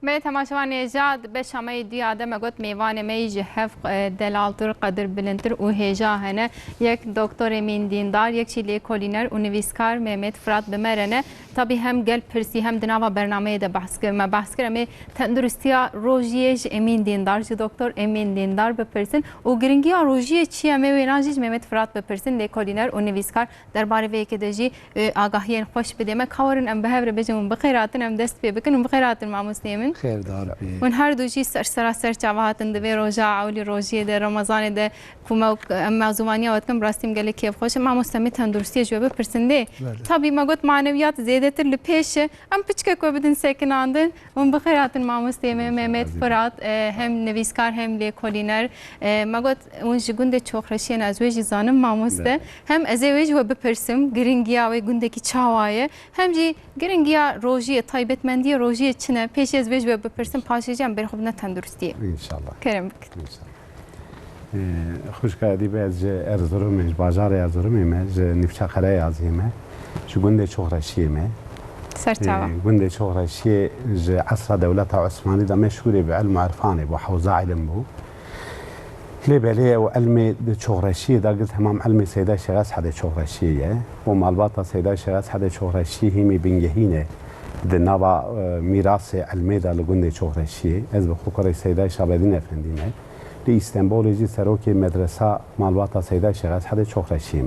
ما تماشوان ایجاد به شمای دی آدم اگت میوان میج هف دلالتر قدر بلندتر و هجا هنه یک دکتر امین دیندار یک چیلی کولینر و نویسکار مهمت فراد بمرنه طبی هم گل پرسی هم دنوا برنامه ده بحث کرد ما بحث کردم تندرستیا روزیش امین دیندار جو دکتر امین دیندار بپرسن و گرینگی روزی چیه میوانجیش مهمت فراد بپرسن لی کولینر و نویسکار درباره وی که دجی آگاهی خوش بده ما کارن ام بهبر بجم بخیراتن ام دست پی بکنم بخیراتن مع مسلمین خیر دار بی ون هر دوشی سر جواباتن دوی روزا عولی روزی ده رمضان ده کوم موضوعانی وقت کم راستیم گله کیف خوش ما مستمی تندرستی جواب پرسنده طبی ما گفت معنویات زیاده تر لپیش ام پچکه کو بدن سکن آندن ون بخیراتن مع مسلمین مهمت فراد هم نویسکار هم لی کولینر ما گفت اون جگونده چوخرشین از ویج زانم مع مسته هم از ویج و بپرسم گرینگیا و گونده کی چاوایه هم جی گرینگیا روزی تایبت مندی روزی چنه پیش از ویج و بپرسم پاشیجم بر خوب نه تندرستی ان شاء الله کرم خوش کردی به از ارزرم بازار ارزرم از نفچه قرای عظیمه شو گنده چهرشیمه سرتوا گنده چهرشی عصر دولت عثمانی ده مشهوری به علم عرفانی با حوزه علم بو لبليه وعلمي شغرشية ده قلت همام علمي سيدا شغاس حدا شغرشية ومالباطة سيدا شغاس حدا شغرشية هيمي بنجهينة ده نبا ميراث علمي ده لقند شغرشية از بخوكري سيدا شابدين افنديمه لي استنبول يجي سروكي مدرسة مالباطة سيدا شغاس حدا شغرشية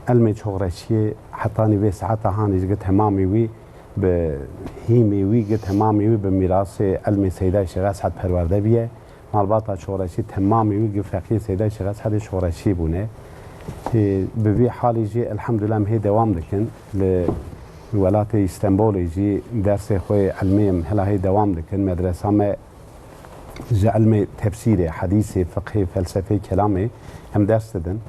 علمي شغرشية حطاني بي ساعتها هاني قلت همامي وي بهيمي وي قلت همامي وي بميراث علمي سيدا شغاس حد پرورده بيه مالباطا شورشی تمامی وی فقیه سیدا شغاس حد شورشی بونه به وی حالی جی الحمدلله مه دوام دکن لولات استانبول جی درس خوی علمی هلا هی دوام دکن مدرسه ما جی علم تفسیر حدیث فقه فلسفه کلامی هم درس دادن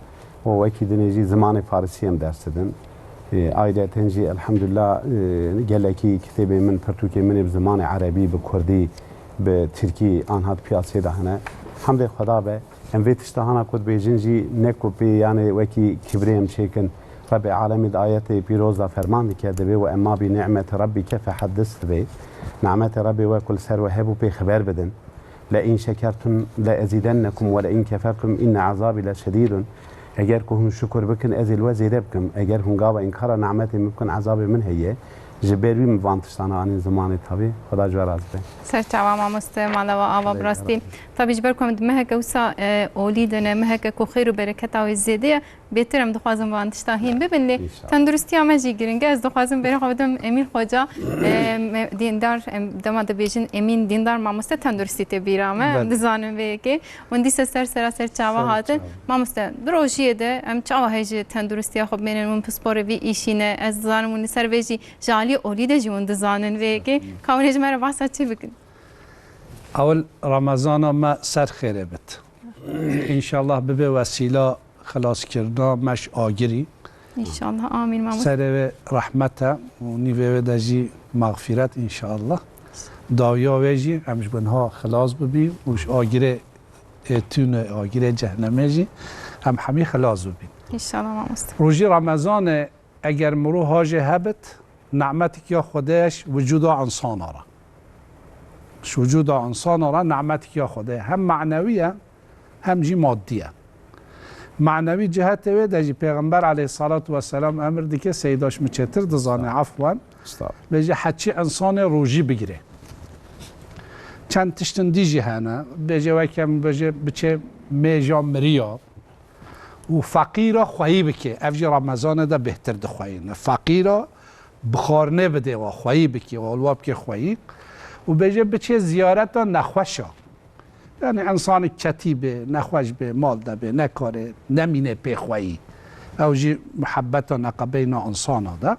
و وکی دنی جی زمان فارسی هم درس دادن آیدتن جی الحمدلله گلکی کتاب من پرتوکی من بزمان عربی به کردی به ترکی آنها پیاسی دهنه حمد خدا به ام ویتش دهانا کد بیجنجی نکو بی یعنی وکی کبریم چیکن رب عالمی آیت پیروز فرمان کرده به و اما بی نعمت ربی کف حدث به نعمت ربی و کل سر و هبو بی خبر بدن لئن شکرتم لازیدنکم ولئن کفرتم ان عذابی لشدید اگر که هم شکر بکن ازل و زیده بکن اگر هم گاو انکار نعمت ممکن عذاب من هیه جبری مفانتشتانه آن زمان تابی خدا جوار از به سر تمام مستمع و آوا براستی طبی جبر کنم مهک اوسا اولیدن مهک کو خیر و برکت و زیده بهترم دخوازم وانتشتاهیم ببینی تندرستی هم جی گرینگه از دخوازم برای خودم امین خوجا دیندار دماد بیشین امین دیندار ما مست تندرستی تبیرامه دزانم ویکی وندی سر چاوا هات ما مست دروشیه ده ام چاوا هیچ تندرستی خوب منن من پسپور وی ایشینه از زانم ون سر ویجی جالی اولیده جون دزانن ویکی کاونیج مرا واسه چی بکن اول رمضان ما سر خیره بت ان شاء الله به وسیله خلاص کردن مش آگری ان شاء الله آمین ماما سر رحمت و نیوه دجی مغفرت ان شاء الله داویا ویجی همش بنها خلاص ببی وش آگره تون آگره جهنم جی هم همی خلاص ببی ان شاء الله ماما روزی رمضان اگر مرو هاج هبت نعمتك يا خداش وجود انسان را وجود انسان را نعمتك يا خدا هم معنویه هم جی مادیه معنوی جهت و دجی پیغمبر علیه الصلاة و السلام امر دی که سیداش مچتر دزانه عفوا بجی حچی انسان روجی بگیره چند تشتن دیجی هنه بجی وکم بجی بچه میجا مریا و فقیرا خواهی بکه افجی رمضان ده بهتر ده خواهی فقیرا بخارنه بده و خواهی بکی و الواب که خواهی و بجی بچه زیارت نخوشا یعنی انسان کتیبه نخوش به مال دبه نکاره نمینه پیخوایی او جی محبت نقبین انسان ده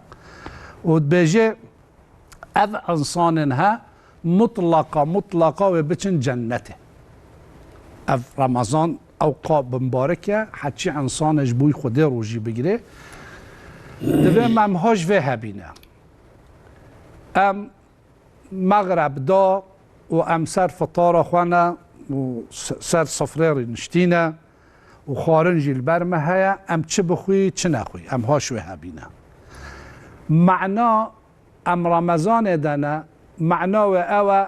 و بجه او انسان ها مطلقه و بچن جنته او رمضان اوقاب مبارکه حچی انسانش بوی خوده روژی بگیره دوه ممهاش و هبینه ام مغرب دا و ام سر فطار خوانه و سر صفره نشتینه و خارنجی البرمه هیا ام چه بخوی چه نخوی ام هاش و هبینه معنا ام رمضان دانه معناوه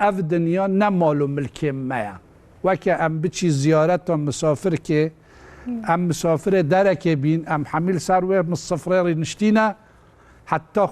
او دنیا نمالو ملکی میا وکه ام بچی زیارت مسافر که ام مسافر درکه بین ام حمیل سروه مصفره نشتینه حتی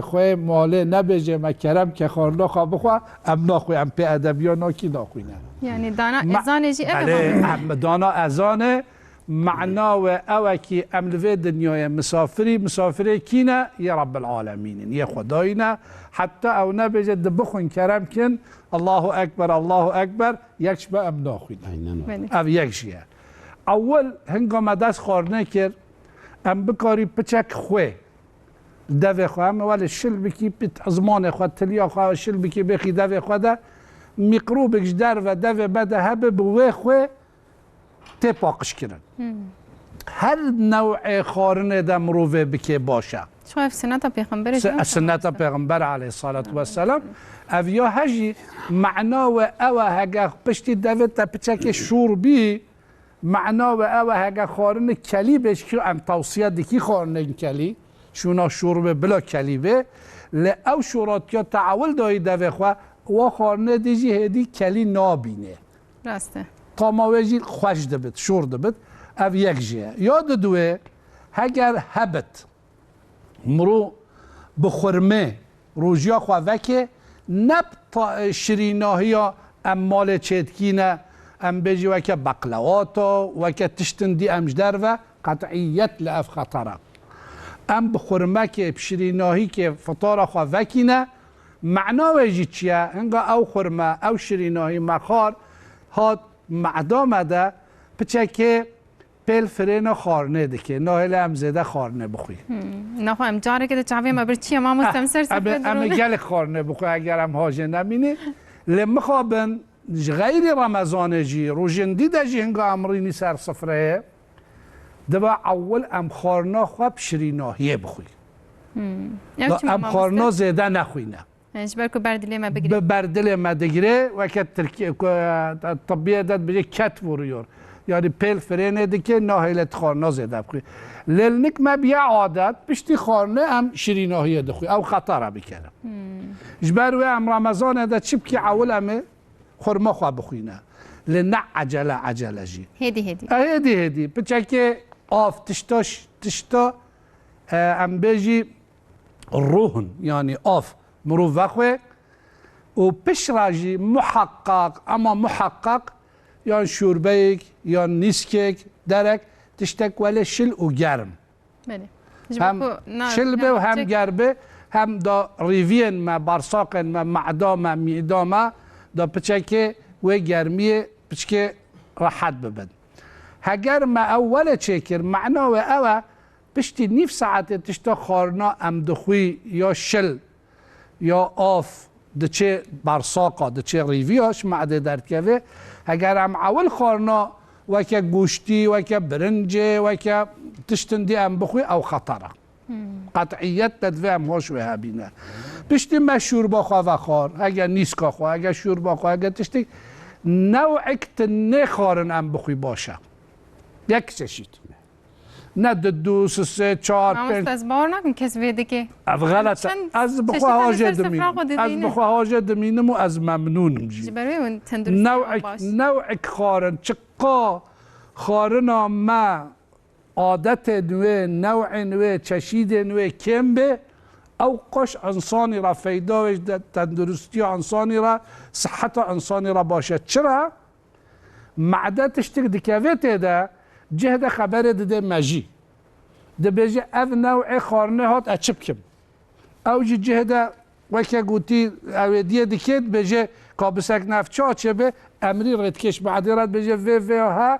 خواه ماله نبیجه مکرم که خارنا خواه بخواه ام ناخوی ام پی ادبیا ناکی ناخوینه یعنی دانا ازانه جی ام دانا ازانه معناوه او که ام لوی دنیای مسافری کینه یا رب العالمین یا خداینا حتی او نبیجه دبخون کرم کن الله اکبر یکش با ام ناخوینه او یکشیه اول هنگام دست خارنه کرد ام بکاری پچک خواه دوی خواه هم ولی شل بکی پیت ازمان خواه تلیا خواه شل بکی بخی دوی خواه ده میقروبکش در و دوی بده هبه بوی خواه تی پاقش کرن هر نوع خارنه ده مروفه بکی باشه شو سنت پیغمبر سنت پیغمبر علیه الصلاة والسلام اویا هجی معنا و او هگه پشتی دوی تا پچک شور بی معنا و او هگه خارنه کلی بش که ام توصیه دکی خارنه کلی شونا شوربه بلا کلیبه ل او شوراتیا تعول دایی دوی خواه و خارنه دیجی هدی کلی نابینه راسته قاماویجی خوش دبید شور دبید او یک جیه یاد دوه هگر هبت مرو بخورمه روژیا خواه وکه نب شریناهی ها ام مال چیدکینه ام بجی وکه بقلواتا وکه تشتندی امجدر و قطعیت لأف خطره ام بخورمه که بشریناهی که فطار خواه وکینه معنا ویجی چیه؟ انگا او خورمه او شریناهی مخار ها معدامه ده پچه که پیل فرین خارنه ده که ناهل ام زده خارنه بخوی نخواه ام جاره که ده چاوی ما بر چیه ما مستمسر سفید ام گل خارنه بخوی اگر ام حاجه نمینه لمخوابن غیر رمضان جی روژندی ده جی هنگا امرینی سر صفره دبا اول ام خارنا خواب شریناهیه بخوی ام خارنا زیده نخوینه اجبر که بردل ما بگیره بردل ما بگیره و که طبیعه داد بجه کت وریور یعنی پیل فرینه دی که ناهیلت خارنا زیده بخوی للنک ما بیا عادت پشتی خارنه ام شریناهیه دخوی او خطره بکنه اجبر و ام رمضان ده چی بکی اول امه خورما خواه بخوینه لنع عجله جی هدی بچه که آف تشتا ام بیجی روحن یعنی آف مروف وخوه و پیش راجی محقق یا شوربیک یا نیسکیک درک تشتک ولی شل و گرم هم شل به و هم گربه هم دا ریوین ما بارساقن ما معدام میدام دا پچه که و گرمی پچه که راحت ببند هگر ما اول چکر معنا و او پشتی نیف ساعت تشتا خارنا ام دخوی یا شل یا آف دچه برساقا دچه ریویاش معده درد که اگر ام اول خارنا و که گوشتی و که برنجه و که تشتندی ام بخوی او خطره قطعیت بدوی ام هاش و هبینه پشتی ما شوربا خواه و خار اگر نیسکا خواه اگر شوربا خواه اگر تشتی نوعک تنه خارن ام بخوی باشه یک چشید نه دو سه چهار پنج از بار نکن کس ویده که غلط از بخواه حاجه دمین از بخواه حاجه دمینم و از ممنونم جی نوعک خارن چقا خارنا ما عادت نوه نوع نوه چشید نوه کم به او قش انسانی را فیداوش تندرستی انسانی را صحت انسانی را باشه چرا؟ معده تشتک دکویت ده جهد خبر ده مجی ده بیجه او نوع خارنه هات اچب کم او جهد وکه گوتی اویدیه دکید بیجه کابسک نفچه اچبه امری ردکش معده رد بیجه و ها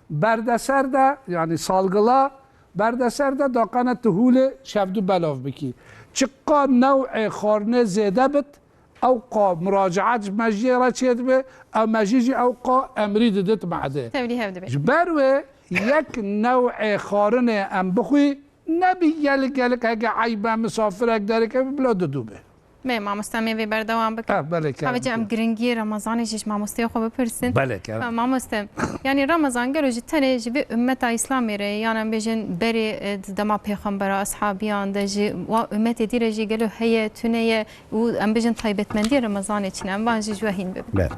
بردسر ده یعنی سالگلا بردسر ده داقانه تهول شفدو بلاف بکی چقا نوع خارنه زیده بد او قا مراجعات مجی را چید به او مجیجی او قا امری ددت معده جبروه یک نوع خارنه ام بخوی نبی گلک اگه عیبه مسافرک داره که بلا دو به ما مستمع في بردوام بك بله که اوجه ام گرنگی رمضان جيش مع مستوى خو بپرسن بله که مع مستم يعني رمضان قالوا جتني جبي امه اسلامي ري يعني بيجن بري دما پیغمبر اصحابيان دجي و امه دي رجي قالوا هي تنيه و ام بيجن طيبت من دي رمضان چن ام وان جوهين بله.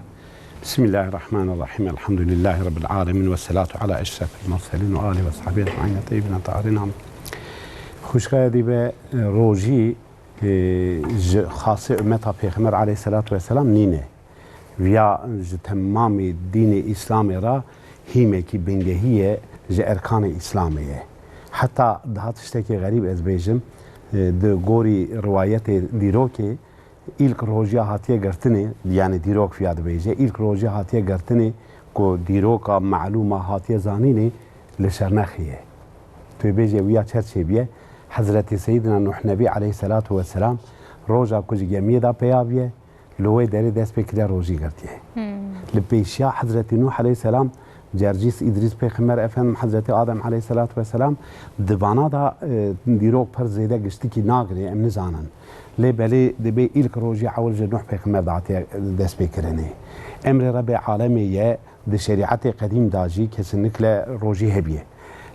بسم الله الرحمن الرحيم الحمد لله رب العالمين والصلاة على أشرف المرسلين وآله وصحبه أجمعين طيبين طاهرين. خوشگاه به روزی خاص امت پیغمبر علیه الصلاة والسلام نینه ویا تمام دین اسلام را هیمه کی بنگهیه ج ارکان اسلامیه حتی دهاتشته که غریب از بیجم د گوری روایت دیروکه ایلک روزیا هاتیه گرتنه یعنی دیروک فیاد بیجه ایلک روزیا هاتیه گرتنه کو دیروکا معلومه هاتیه زانینه لشرنخیه تو بیجه ویا چرچه بیه حضرت سيدنا نوح نبي عليه الصلاة والسلام روجا كوج جميدا بيابيه لوي داري دست بكريا روجي قرتيه لبيشيا حضرت نوح عليه السلام جرجيس إدريس بيخمر أفهم حضرت آدم عليه الصلاة والسلام دبانا دا ديروك پر زيدا قشتكي ناغري ام نزانن لي بلي دبي إلك روجي عول جنوح بيخمر دعتي دست بكريني امر رب عالمي دي شريعت قديم داجي كسنك روجي هبيه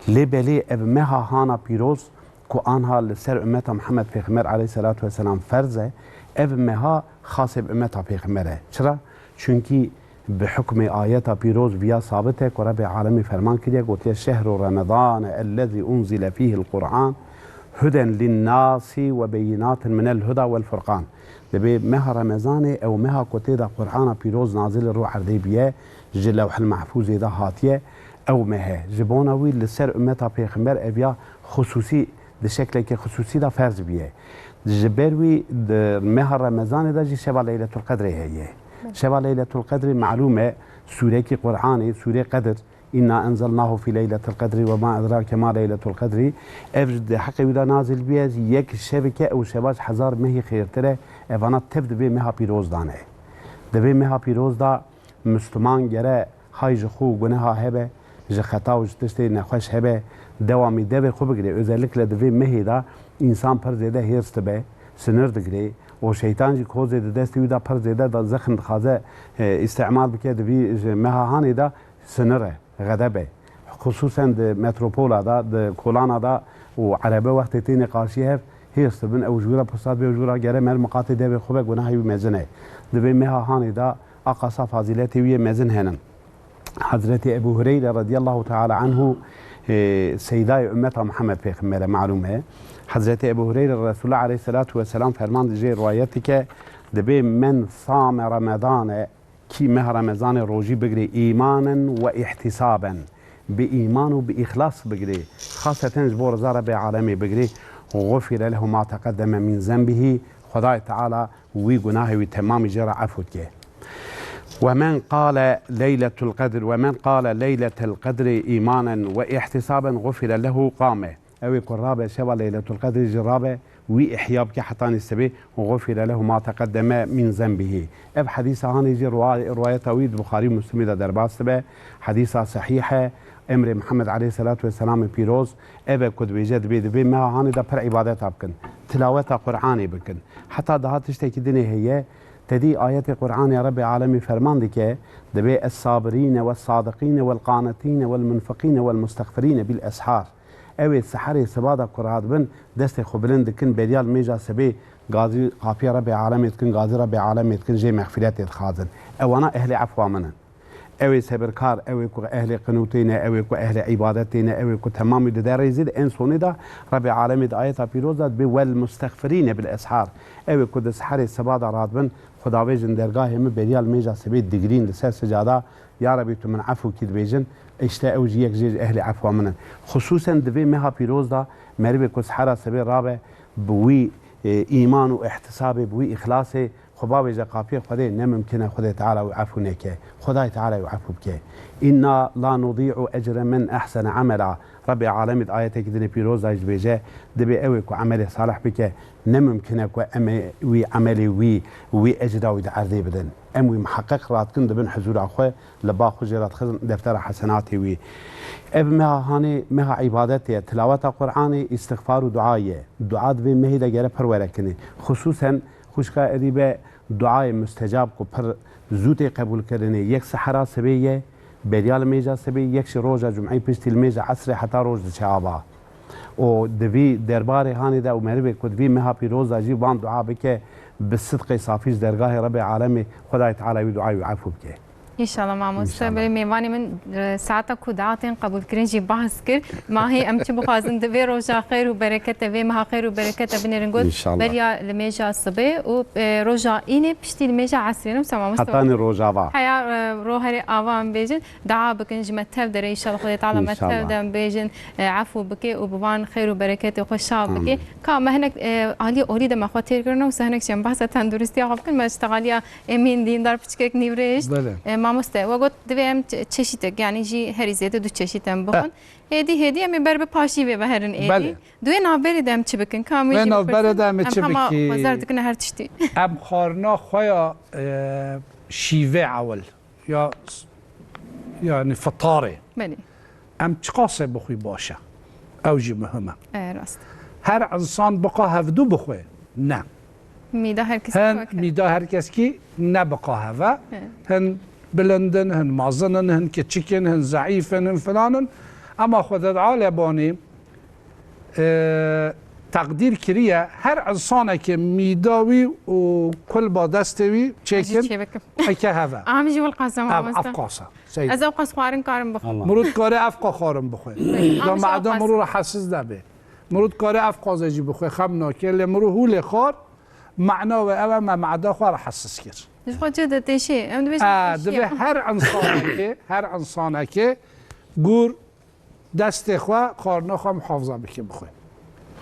لي بلي ابمها هانا بيروز کو آنها لسر امت محمد پیغمبر علیه الصلاة والسلام فرضه او مها خاص امت پیغمبره چرا؟ چونکی به حکم آیت پیروز بیا ثابته که رب عالمی فرمان کردیه گوته شهر رمضان الذي انزل فيه القرآن هدى للناس وبينات من الهدى والفرقان دبي مها رمضان او مها كوتي دا قرآن پیروز نازل رو عرضی بیه جلوح المحفوظ دا هاتیه او مها جبونوی لسر امت پیغمبر اویا خصوصی ده شکلی که خصوصی دا فرض بیه جبروی ده ماه رمضان دا جی شب لیلة القدر هیه شب لیلة القدر معلومه سوره کی قرآن سوره قدر إنا أنزلناه في ليلة القدر وما أدراك ما ليلة القدر أفجد حقي ولا نازل بيه يك شبكة أو شباج حزار مهي خيرتره أفانا تبد بيه مها بيروز دانه دبي مها بيروز دا مسلمان جره هاي جخو گناها هبه ج خطا و تشتی نخوش هبه دوامی دبه خوب بگیره özellikle دوی مهی دا انسان پر زیده هیرست به سنر دگیره و شیطان جی خوز زیده دستی وی دا پر زیده دا زخم خازه استعمال بکه دوی مهاهانی دا سنره غدبه خصوصا د متروپولا دا د کولانا دا و عربه وقت تین قاشی هف هیرست بن او جورا پساد به جورا گره مر مقاطع دبه خوبه گناهی مزنه دوی مهاهانی دا اقصا فاضیلتی وی مزن هنن حضرت ابو هريره رضي الله تعالى عنه سيداي امته محمد پیغمبر معلومه حضرت ابو هريره رسول الله عليه الصلاه والسلام فرمان دیجه روایتی که دبی من صام رمضان کی مه رمضان روزی بگیری ایمانا و احتسابا به ایمان و به اخلاص بگیری خاصه جبور زاره به عالمی بگیری غفر له ما تقدم من ذنبه خدای تعالی وی گناه وی تمام جرا عفو که ومن قال ليلة القدر إيمانا واحتسابا غفر له قامه أو يكون رابع شبه ليلة القدر جرابه وإحياب كحطان السبي وغفر له ما تقدم من ذنبه أب حديثة هاني جي رواية تويد بخاري مسلم دا درباس به حديثة صحيحة امر محمد عليه الصلاة والسلام بيروز أب كد بيجد بي ما هاني دا پر عبادات بكن تلاوة قرآني بكن حتى دهات تشتكي دنيا هي تدي آيات القرآن يا رب العالمين فرمان ديك دبي الصابرين والصادقين والقانتين والمنفقين والمستغفرين بالأسحار اوی سحری سبادا قرآن بن دست خوبلند کن بدیال میجا سبی غازی قافیه رب عالمیت کن غازی رب عالمیت کن جی مغفرت خازن اوانا اهل عفو منن اوی سبرکار اوی کو اهل قنوتین اوی کو اهل عبادتین اوی کو تمام در یزید انسونی دا رب عالمیت آیت پیروزات به والمستغفرین بالاسحار اوی کو سحری سبادا راد بن خداوی جن درگاه هم بدیال میجا سبی دگرین لسر سجادا یا ربی تو من عفو کید بیجن اشتا اوجی یک جیج اهل عفو منن خصوصا دوی مها پیروز دا مروی کس حرا سبی رابه بوی ایمان و احتساب بوی اخلاص خباب جا قافیه خدا نممکنه خدا تعالی و عفو نکه خدای تعالی و عفو بکه اینا لا نضيع اجر من احسن عملا رب عالمت آیت کدن پیروز دایج بیجه دبی اوی کو عمل صالح بکه نممکنه کو وی عملی وی اجر و عرضی بدن اموي محقق رات كن دبن حزور اخوه لبا خجرات خزن دفتر حسناتي وي اب مها هاني مها عبادتي تلاوه قراني استغفار ودعايه دعاء به مهي دغره پرورکني خصوصا خوشکا ادیبه دعای مستجاب کو پر زود قبول کردنی یک سحرا سبیه بریال میجا سبی یک روزا جمعی پشت المیجا عصر حتی روز شعبا و دوی دربار هانی ده و مربی کدوی مها پیروزا جی وان دعا بکه بالصدق صافیش درگاه رب العالمین خدای تعالی و دعای و عفو بکه ان شاء الله مامۆستا بەێ میێوانی من ساعتە کوداتێن قبول کرنجی باس کرد ماهی ئەم چ بخوازن دەبێ ڕۆژا خێر و بەرەکەتە وێ مەها خێر و بەرەکەتە بنێرن گوت بەریا لە مێژا سبێ و ڕۆژا ئینێ پشتی لە مێژا عسرێنم حتانی ڕۆژاوا حیا ڕۆ هەرێ ئاوان بێژن دعا بکەن ژمە تەv دەرە ئینشاءالله خودێ تعالی مەتەv دەم بێژن عفو بکێ و بوان خێر و بەرەکەتی خۆشا بکێ کا مەهنێک عالی ئۆری دەمەخوا تێرکردنەوە و سەهنێک چێن باسە تەندروستی خۆ بکەن مەشتەغالیا ئێمین دیندار پچکێک نیورێشت مامۆستا وەگوت دەبێ ئەم چەشیتێک یعنی ژی هەری زێتە دوو چەشیتەم بخۆن هێدی ئەمێ بەر بە پاشی بێ بەهرن ئێدی دوێ ناوبەرێدا ئەم چ بکەن ناوبەرێدا ئەمە چ بکەی وەزار دکەنە هەر تشتی ئەم خواردنا خۆیان شیڤێ عەول یا یعنی فطارێ ئەم چ قاسێ بخۆی باشە ئەو ژی مهمە ڕاست هەر ئینسان بقا هەڤدوو بخوێ نه میدا هەر کەسکی نەبقا هەڤە هەن بلندن هن مازنن هن كتشكن هن زعيفن هن فلانن اما خدد عالباني تقدير كريه هر انسانه که ميداوي وكل با دستوي تشيكن اكا هذا عامجي والقاسم افقاسه سيد از اوقاس خوارن كارم بخو مرود كاري افقا خارم بخو دا معدا مرور حساس دبه مرود كاري افقا زجي بخو خمنا كل مرو هول خار معنا و اول ما معدا خار حساس كر جدا تشي دبه هر انسانه که گور دست خو خارنا خو محافظه بکه بخو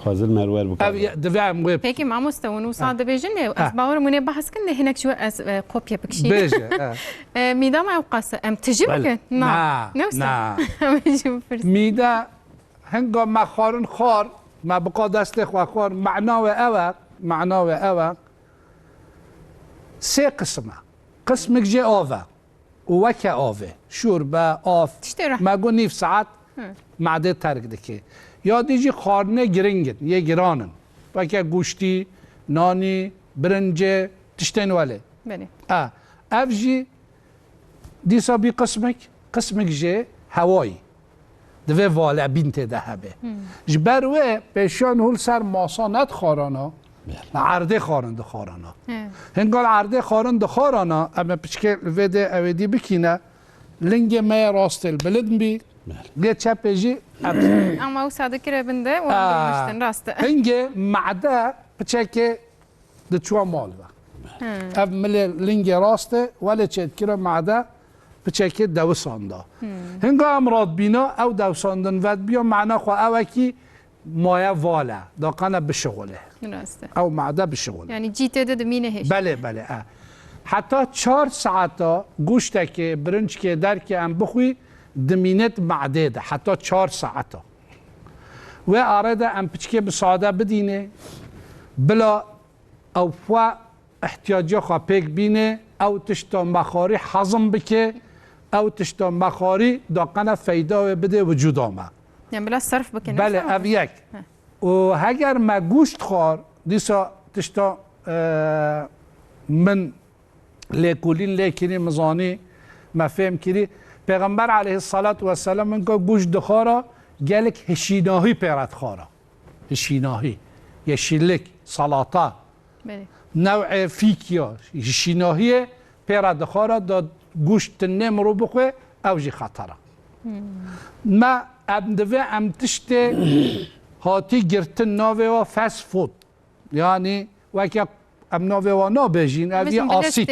خازل مرور بکه دبه ام ويب هيك ما مستوون وصاد بيجن از باور مني بحث كن هناك شو از كوبيا بكشي بيجي ميدا ما يقاس ام تجيبك نا ميدا هنگام ما خارن خار ما بقا دست خو خار معناه او سه قسمه قسمك جي آوه ووكا آوه شوربه آف ما قول نيف ساعت معده ترك دكي یا دیجی خارنه گرنگن یه گرانن وكا گوشتی نانی برنجه تشتين وله بله اف جي ديسا بي قسمك جي هواي دوه والع بنت دهبه جبروه بشان هول سر ماسانت خارانا عرده خارند خارانا هنگال عرده خارند خارانا اما پچکه ویده اویدی بکینه لنگ ما راستل بلد بی لیه چپ جی اما او ساده کره بنده و مشتن راسته هنگه معده پچکه دچوا مال با اف ملی لنگ راسته ولی چید کره معده پچکه دوسانده هنگا امراد بینا او دوساندن ود بیا معنا خواه اوکی مایه واله داقانه بشغله راسته او معده بشغله یعنی جیته ده مینه هش بله حتی 4 ساعتا گوشته که برنج که در که ام بخوی دمینت معده ده حتی 4 ساعتا و آرده ام پچکه بساده بدینه بلا او فوا احتیاجی خواه پیک بینه او تشتا مخاری حضم بکه او تشتا مخاری داقانه فیدا بده وجود آمه یعنی بلا صرف بکنه بله او یک و اگر ما گوشت خور دیسا تشتا من لیکولین لیکنی مزانی ما فهم کری پیغمبر علیه الصلاة والسلام من که گوشت دخارا گلک هشیناهی پیرد خارا هشیناهی یشیلک سلاطه نوع فیکیا هشیناهی پیرد دخارا دا گوشت نمرو بخواه او جی خطره ما ام تشته هاتی گرتن ناوه و فاست فود یعنی وکی ام ناوه و نابجین اوی آسیت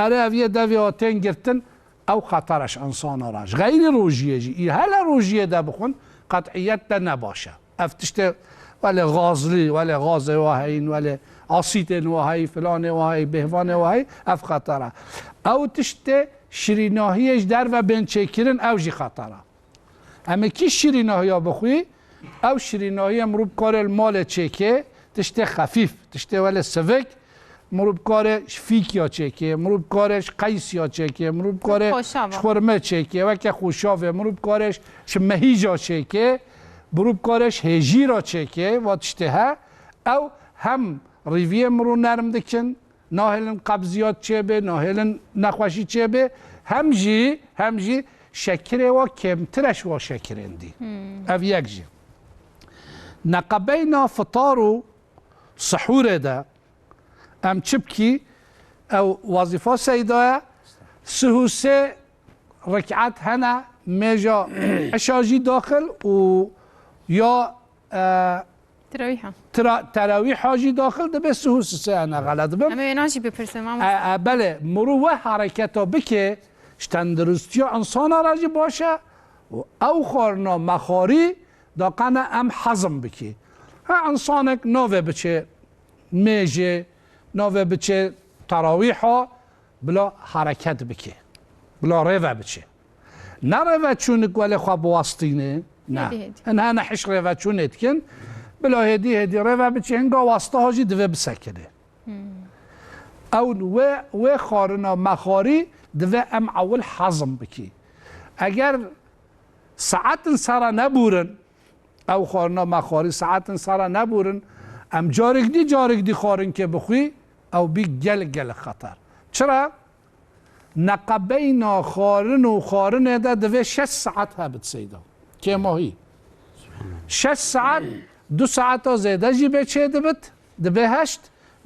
اره اوی دوی هاتین گرتن او خطرش انسان راش غیر روژیه جی ای هل روژیه ده بخون قطعیت ده نباشه اف تشته ولی غازلی ولی غاز واهین ولی آسیت واهی فلان واهی بهوان واهی اف خطره او تشته شریناهیش در و بینچه کرن او جی خطره اما کی شیریناهی ها بخوی او شیریناهی مروب کار المال چکه تشته خفیف تشته ولی سوک مروب کارش فیک یا چکه مروب کارش قیس یا چکه مروب کارش خورمه چکه و که خوشاوه مروب کارش مهیجا چکه مروب کارش هجی را چکه و تشته ها او هم ریوی مرو نرم دکن ناهلن قبضیات چه به ناهلن نخوشی چه به همجی شکره و کمترش و شکرندی او یک جی نقبینا فطار و سحور ده ام چبکی او وظیفه سیدایه سه رکعت هنه میجا اشاجی داخل و یا تراویح حاجی داخل ده به سه هنه غلط بم اما ایناجی بپرسم بله مرو و حرکتا بکه تندرستی انسان راجی باشه و او خورنا مخاری داقنا ام حزم بکی ها انسانک نوه بچه میجه نوه بچه تراویحا بلا حرکت بکی بلا روه بچه نه روه چونک ولی خواب واسطینه نه انها نحش روه چونت کن بلا هدی روه بچه هنگا واسطه هاجی دوه بسکنه او و خارنا مخاری دوه ام اول حزم بکی اگر ساعت سرا نبورن او خارنا مخاری ساعت سرا نبورن ام جارک دی خارن که بخوی او بی گل خطر چرا؟ نقبینا خارن و خارن ده دوه 6 ساعت هبت سیدا که ماهی 6 ساعت 2 ساعت ها زیده جی به چه دبت دوه 8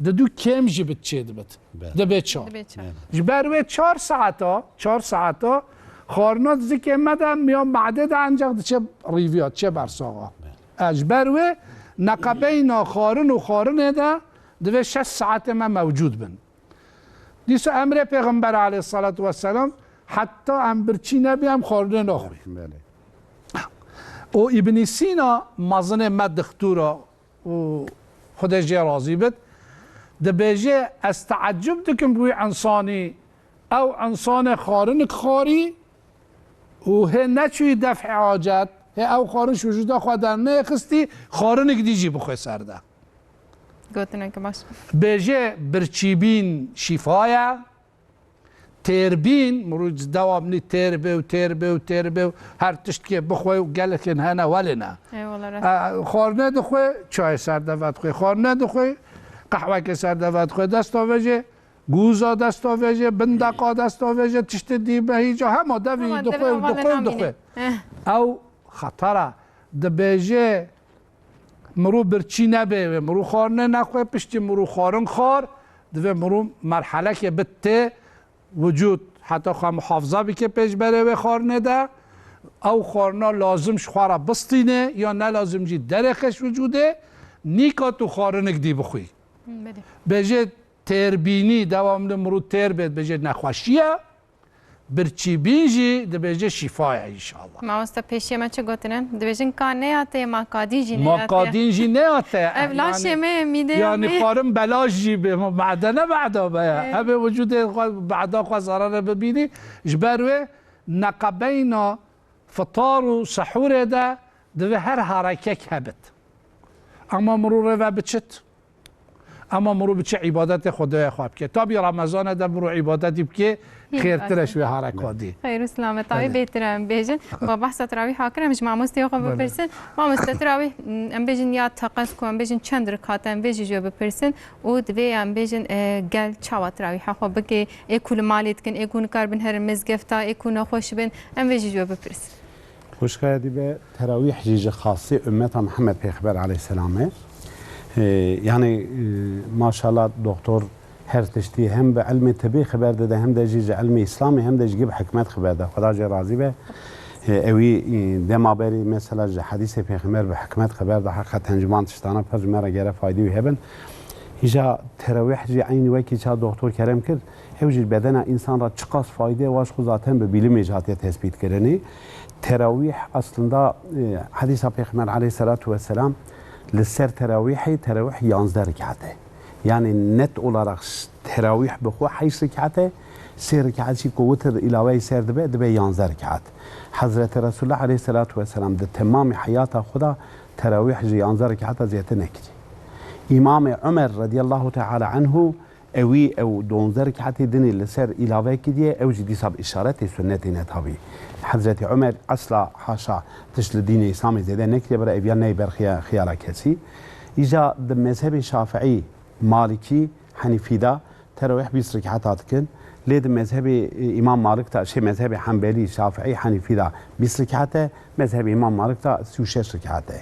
دو کم جی بت چه دبت دوه 4 جبروه 4 ساعت ها خارنات زی مدام میام معدد انجاق چه ریویات چه برساقا اجبروه نقبینا خارن و خارن ده دوه 6 ساعت ما موجود بن دیسو امر پیغمبر علیه الصلاة والسلام حتی امبرچی نبی هم خارن نخوی و ابن سینا مزن مد دختورا و خودش جه راضی بد ده بیجه از تعجب دکم بوی انسانی او انسان خارنک خاری و هی نچوی دفع حاجت هی او خارنش وجودا خودن نیخستی خارنک دیجی بخوی سرده گوتنه که باش بیجه برچیبین شفایا تربین مروج دوام نی تربه و هر تشت که بخوی و گلکن هنه ولی نه خارنه دخوی چای سردفت خوی خارنه دخوی قهوه که سردفت خوی دست آویجه گوزا دست آویجه بندقا دست آویجه تشت دیبه هیجا همه دوی دخوی او خطره ده بیجه مرو برچی نبه مرو خارنه نخوی پشتی مرو خارن خار دوی مرو مرحله که بته وجود حتی خواه محافظه بی که پیش بره و خارنه ده او خارنه لازمش خواه بستینه یا نه لازم جی درخش وجوده نیکا تو خارنک دی بخوی بجه تربینی دوام مرو تر بید بجه نخوشیه برچی بینجی ده بجه شفایه انشاءالله ما واسطه پیشی ما چه گوتنن ده بجن کار نیاته مقادی جی نیاته مقادین جی نیاته ابلاش می میده یعنی خارم بلاش جی به بعدنه بعدا بیا همه وجود بعدا خواه ضرر ببینی جبروه نقبینا فطار و سحور ده هر حرکک هبت اما مرو رو بچت اما مرو بچه عبادت خدای خواب که تا بی رمضان ده مرو عبادتی بکه خیرترش و حرکاتی خیر و سلامت آوی بهترم بیجن با بحث تراویح حاکرم اجماع مستی خواب بپرسن ما مستی تراویح ام بیجن یا تقص کو ام بیجن چند رکعت ام بیجی جو بپرسن و دوی ام بیجن گل چاوا تراویح خواب بکه اکول مالیت کن اکون کار بن هر مزگفتا اکون خوش بن ام بیجی جو بپرسن خوش خیلی به تراویح جیج خاصی امت محمد پیغمبر علیه السلامه یعنی ماشاءالله دکتر هر تشتی هم به علم طبی خبر داده هم ده جیج علم اسلامی هم ده جیب حکمت خبر ده خدا جای راضی به اوی دما بری مثلا حدیث پیغمبر به حکمت خبر ده حق تنجمان تشتانه پس مرا گره فایده و هبن ایجا تراویح جی عینی وکی چا دکتر کرم کرد اوجی بدن انسان را چقاس فایده واش خوداتن به بیلم اجاتی تثبیت کردنی تراویح اصلا حدیث پیغمبر علیه السلام لسر تراویح 11 رکعته yani net olarak teravih بخو 8 رکعته 3 رکعتی قوت الهی سر دبه 11 رکعت حضرت رسول الله علیه السلام ده تمام حیات خدا تراویح 11 رکعت زیاده نکرد امام عمر رضی الله تعالی عنه اوی او 12 رکعت دنی لسر الهی کدیه او جدی سب اشارت سنت نتابی حضرت عمر اصلا حاشا تشل دین اسلام زیاده نکرد برای اویان نی بر خیال کسی ایجا ده مذهب شافعی مالكي حنيفي دا تراويح 20 ركعات هاتكن لید مذهب امام مالک تا شی مذهب حنبلی شافعی حنیفی دا 20 رکعته مذهب امام مالک تا 36 رکعته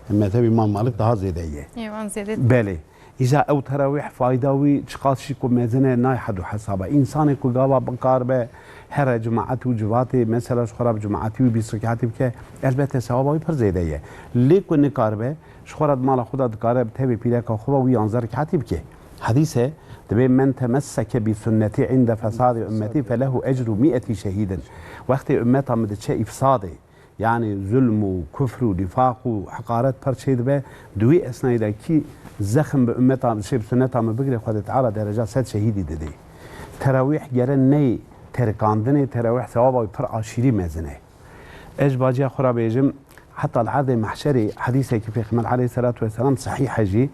مذهب امام مالک daha زیادهیه ایوان زیاده بله اذا او تراویح فایداوی چقاسشی کو مزنه نای حد حسابه انسان کو گاوا بکار به هر جماعت و جوات مثلا خراب جماعتی و 20 رکعتی که البته ثوابی پر زیادهیه لیکن نکار به شخورد مال خدا دکاره به پیله که خوبه و 11 رکعتی بکه حدیثه دبي من تمسك بسنتي عند فساد امتي فله اجر 100 شهيد وقت امتها مدتشي افساده يعني ظلم وكفر ونفاق وحقارات برشيد به دوي اسنايدا كي زخم بامتها شي بسنتها ما بقري خد تعالى درجات 7 شهيدي ددي تراويح جرن ني تركاندني تراويح ثوابه بر عشري مزنه ايش باجي اخرى بيجم حتى العرض محشري حديثه في خمل عليه الصلاه والسلام صحيح جي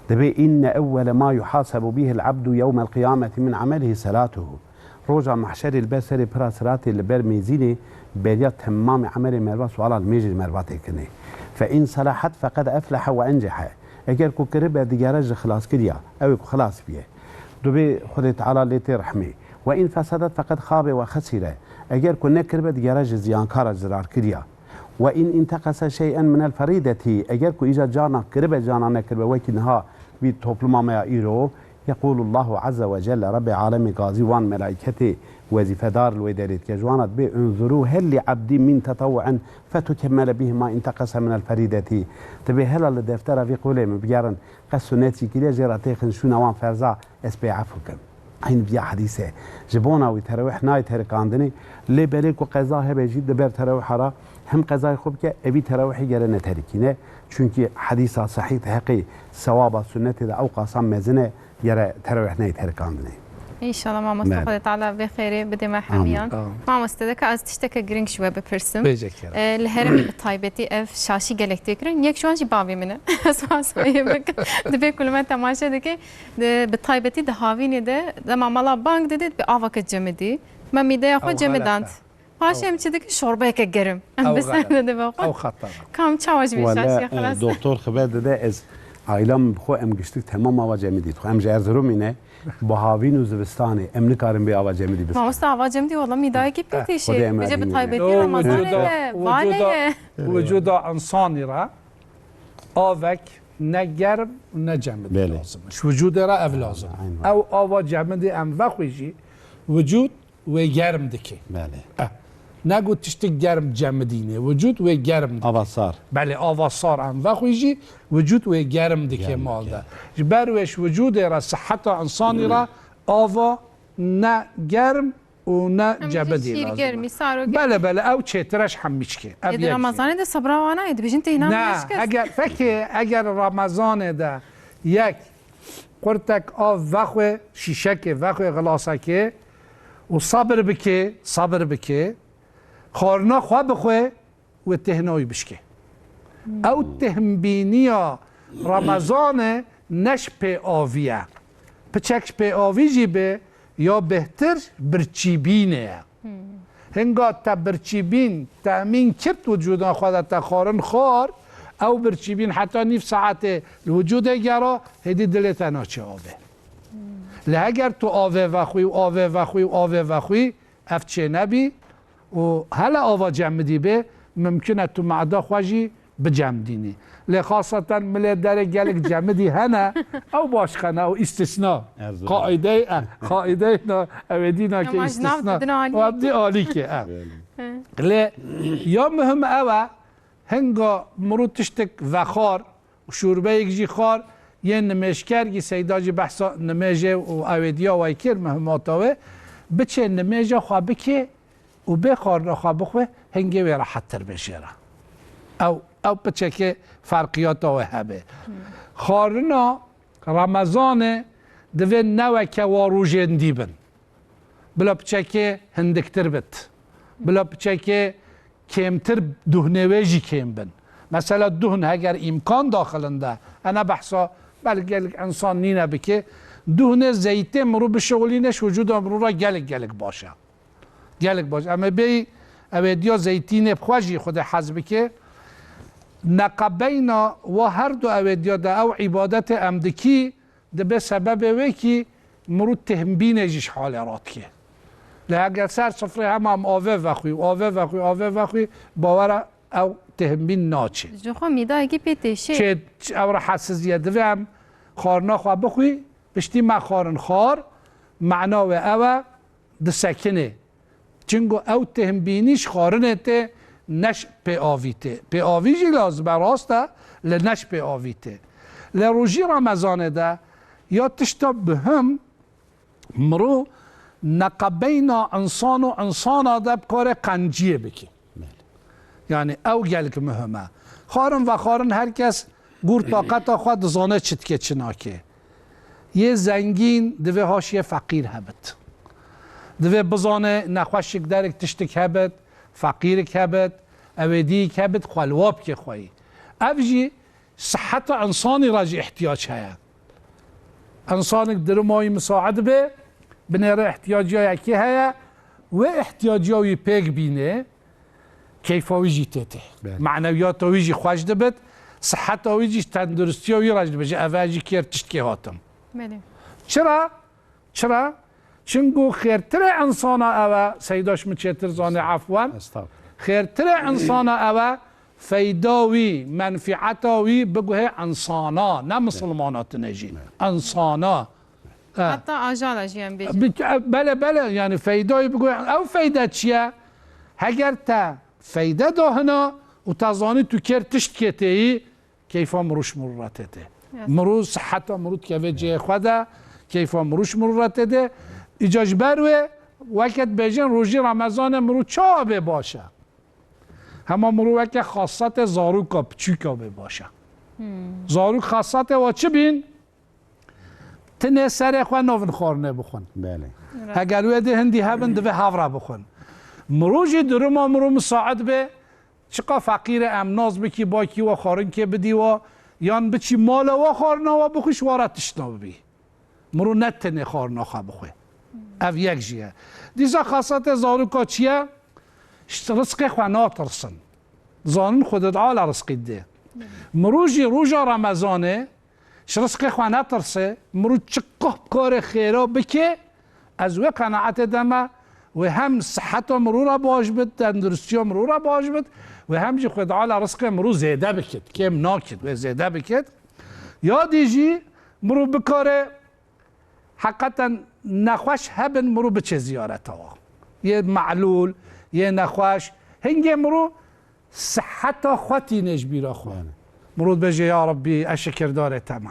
دبي إن أول ما يحاسب به العبد يوم القيامة من عمله صلاته روجا محشر البصري براسراتي البرميزيني بريات تمام عمل مرباس وعلى الميجي مرباتي كني فإن صلحت فقد أفلح وأنجح أجر كو كربة ديارج خلاص كريا أو خلاص فيه دبي خذ تعالى ليتي رحمي وإن فسدت فقد خاب وخسر أجر كو نكربة ديارج زيانكار زرار كريا وإن انتقص شيئا من الفريدة أجر كو إجا جانا كربة جانا نكربة وكنها بتوبلما ما إيرو يقول الله عز وجل رب عالم قاضي وان ملائكته وظيفة دار الوداريت كجوانت بي انظروا هل لعبدي من تطوعا فتكمل به ما انتقص من الفريدة تبي هلا الدفتر في قوله مبيارن قسناتي كليا جراتي خنشو نوان فرزا اسبي عفوكم عين بيا حديثه جبونا وتروح ناي تركاندني لي بالك وقضاها بيجيد دبر تروح را هم قضای خوب که ابی تراوحی گره نترکینه چونکی حدیثا صحیح حقی ثواب سنت دا او قاسم مزنه گره تراوح نه ترکاندنه ان شاء الله ما مصطفى تعالى بخير بدي ما حميان ما مستدك از تشتكى جرينك شويه بپرسم الهرم طيبتي اف شاشي جالكتيكرن يك شوان جي بابي منه اساس بك دبي كل ما تماشا دكي بالطيبتي ده هاويني ده ما مالا بانك ده بافك جمدي ما ميدا ياخذ جمدانت هاشم چدك شوربه كجرم بس ده بقى او خطر كم تشاوج بشاشي خلاص دكتور خبر ده از عائلم بخو ام گشتك تمام آواز جمدی تو ام جرزرو مینه با هاوین و زبستانه ام نکارم به آواز جمدی بس ما مست آواز جمدی والله میدای کی پیتیشه بجه بطایبتی رمضان ده وجود انسانی را آوک نگرم نجمد لازم وجود را اف لازم او آواز جمدی ام وقویجی وجود و گرم دکی بله نگو تشتی گرم جمدینه وجود و گرم آواسار بله آواسار ام وقویجی وجود و گرم دکی مال ده بروش وجود را صحت انسانی را آوا نه گرم و نه جمدی لازم بله بله او چترش هم میشکه اد رمضان ده صبر و انا اد بجنت اینا نه اگر رمضان ده یک قرتک آو وقو شیشک وقو غلاسکه و صبر بکه خارنا خواه بخواه و تهنایی بشکه او تهمبینی رمضان نش پی آویه پچکش پی آوی جیبه یا بهتر برچیبینه هنگا تا برچیبین تأمین کرد وجودان خودت تا خارن خار او برچیبین حتی نیف ساعت الوجود گرا هدی دلت ناچه آوه لأگر تو آوه وخوی افتچه نبی و هلا آوا جمدی به ممکنه تو معدا خواجی بجمدینی لخاصتا ملی در گلک جمدی هنه او باشخنه او استثناء قاعده اویدینا که استثناء و ابدی عالی که یا مهم اوه هنگا مرو تشتک وخار و شوربه یک جی خار یه نمشکرگی سیداجی بحثا نمیجه و اویدیا و ایکر مهماتاوه بچه نمیجه خواه بکه و بخار را خواه بخواه هنگه وی راحت تر بشه را او بچه که فرقیات ها هبه خارنا رمضان دوی نوه که واروژن دیبن بلا بچه که هندکتر بد بلا بچه که کمتر دهنویجی کم بن مثلا دهن اگر امکان داخلنده انا بحثا بلگلک انسان نینه بکه دهن زیته مرو به شغلینش وجود امرو را گلک باشه اما بی اویدیا زیتین بخواجی خود حزب که نقبینا و هر دو اویدیا دا او عبادت امدکی دبه سبب وکی مرو تهمبینه جیش حال رات که لأجل سر صفره هم آوه وخوی باور او تهمبین ناچه جخوا میدا اگه پیتشه چه او را حساسیت دوه هم خارنا خواه بخوی بشتی ما خارن خار معنا و او ده سکنه چنگو او تهمبینیش خارنه ته نش پی آویته پی آویجی لازم براسته لنش پی آویته لروجی رمضان ده یا تشتا به هم مرو نقبین انسان و انسان ده بکار قنجیه بکی یعنی او گلک مهمه خارن هر کس گور طاقت خود زانه چتکه چناکه یه زنگین دوه هاش یه فقیر هبت دوه بزانه نخوشک درک تشتک هبت فقیرک هبت اویدیک هبت خلواب که خواهی اوجی صحت انسانی راجع احتیاج هیا انسانك درمایی مساعد به بنره احتیاجی یکی هیا و احتیاجی پیک بینه کیفاویجی تته معنویات ویجی خوش دبت صحت ویجی تندرستی وی راجع بجه اوجی کیر تشتکی هاتم چرا چنگو خیرتر انسان اوه سیداش مچیتر زانه عفوان خیرتر انسان اوه فیداوی منفعتاوی بگوه انسانا نه مسلمانات نجی انسانا حتی آجال جیم بیجی بله یعنی فیداوی بگوه او فیده چیه هگر تا فیده داهنا و تازانی تو کر تشت کتهی کیفا مروش مرورته ده مرو صحتا مرود که وجه خوده کیفا مروش مرورته ده ایجاج بروه وقت بیجن روژی رمضان مرو چابه باشه همه مرو که خاصت زاروکا پچوکا باشه زاروک خاصت و چه بین؟ تنه سر خواه نوون خورنه بخون بله اگر ویده هندی هبن دوه هاورا بخون مروجی درما مرو مساعد به چقا فقیر امناز بکی باکی و خارن که بدی و یان بچی مال و خارنا و بخوش وارد تشنا بی مرو نتنه خارنا خواه بخواه او یک جیه دیزا خاصت زاروکا چیه؟ رزق خواه ناترسن زانن خودت عال رزقی ده مروجی روژا رمضانه رزق خواه ناترسه مرو چقه کار خیره بکه از وی قناعت دمه و هم صحت مرو را باجبت تندرستی مرو را باجبت و هم جی خود عال رزق مرو زیده بکد کم ناکد و زیده بکد یا دیجی مرو بکاره حقیقتا نخوش هبن مرو بچه زیارت ها یه معلول یه نخوش هنگه مرو صحت خواتی نجبیرا خوا مرو بجه یا ربی اشکر داره تمه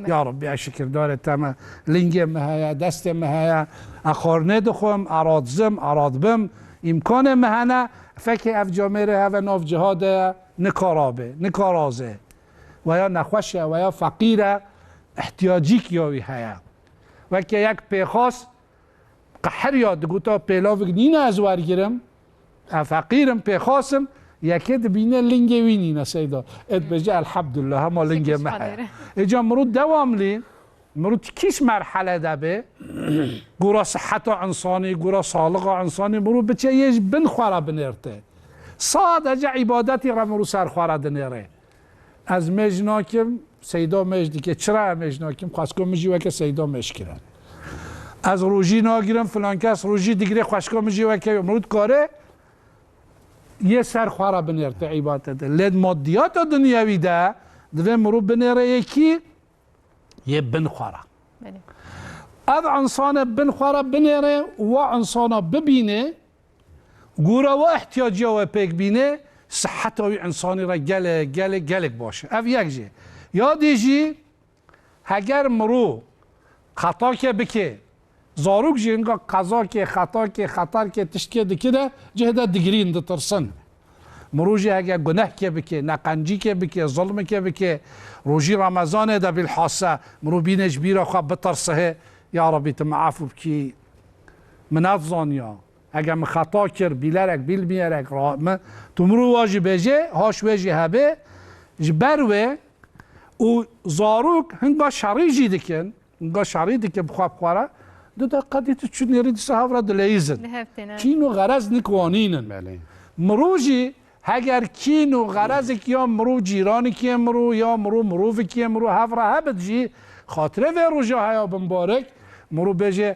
یا ربی اشکر داره تمه لنگه مهیا دست مهیا اخارنه دخوم ارادزم ارادبم امکان مهنه فکر اف جامعه هوا ناف جهاد نکارابه نکارازه و یا نخوشه و یا فقیره احتیاجی کیاوی هیا و که یک پیخواست قحر یاد گوتا پیلاوک نینه از ورگیرم فقیرم پیخواستم یکی دبینه لنگه وینینه سیدا ات بجه الحمدلله همه لنگه مهیا ایجا مرو دوام لی مرو کیش مرحله دبه گورا صحت انسانی گورا سالق انسانی مرو بچه یش بنخواره بنرته ساده عبادتی را مرو سرخواره دنره از مجناکم سیدا مجدی که چرا مجناکم خواستگاه مجی و که سیدا مشکرن از روژی ناگیرم فلان کس روژی دیگری خواستگاه مجی و که مرود کاره یه سرخواره بنرته عبادت لید مادیات دنیاوی ده دوه مرو بنره یکی یه بنخواره از انسان بنخواره بنره و انسان ببینه گوره و احتیاجی و پیک بینه صحت وی انسانی را گلک باشه او یک جه یا دیجی اگر مرو خطا که بکه زاروک جه انگا قضا که خطا که خطر که تشکه دکه جه ده دگرین ده ترسن مرو جه اگر گناه که بکه نقنجی که بکه ظلم که بکه روژی رمضان ده بالحاسه مرو بینش بیره خواه بترسه یا ربی تمعافو بکی منات زانیا اگر من خطا کر بیلرک بیل میارک تو مرو واجی بجه هاش واجی هبه جبروه و زاروک هنگا شری جی دکن هنگا شری دکن بخواب خواره دو دقیقه تو چون نیری دیسه هاورا دلیزن کینو غرز نکوانینن مرو جی اگر کینو غرز که یا مرو جیرانی که مرو یا مرو مروف که مرو هاورا هبت جی خاطره و روژه های مبارک مرو بجه